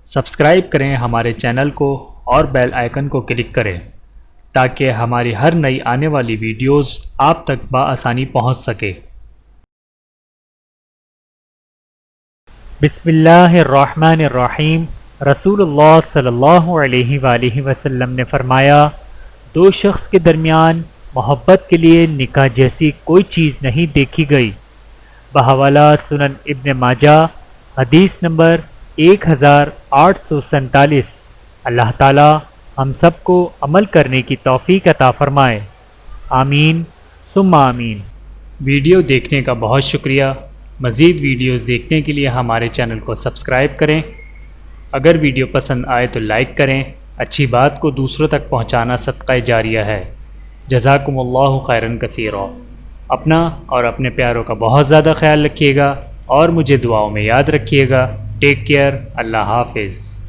Subscribe کریں ہمارے channel کو اور بیل آئیکن کو کلک کریں تاکہ ہماری ہر نئی آنے والی ویڈیوز آپ تک بآسانی پہنچ سکے۔ بسم اللہ الرحمن الرحیم۔ رسول اللہ صلی اللہ علیہ وآلہ وسلم نے فرمایا، دو شخص کے درمیان محبت کے لیے نکاح جیسی کوئی چیز نہیں دیکھی گئی۔ بحوالہ سنن ابن ماجہ، حدیث نمبر 1847۔ اللہ تعالی ہم سب کو عمل کرنے کی توفیق عطا فرمائے، آمین ثم آمین۔ ویڈیو دیکھنے کا بہت شکریہ۔ مزید ویڈیوز دیکھنے کے لیے ہمارے چینل کو سبسکرائب کریں۔ اگر ویڈیو پسند آئے تو لائک کریں۔ اچھی بات کو دوسروں تک پہنچانا صدقہ جاریہ ہے۔ جزاکم اللہ خیرا کثیرا۔ اپنا اور اپنے پیاروں کا بہت زیادہ خیال رکھیے گا اور مجھے دعاؤں میں یاد رکھیے گا۔ Take care. اللہ حافظ۔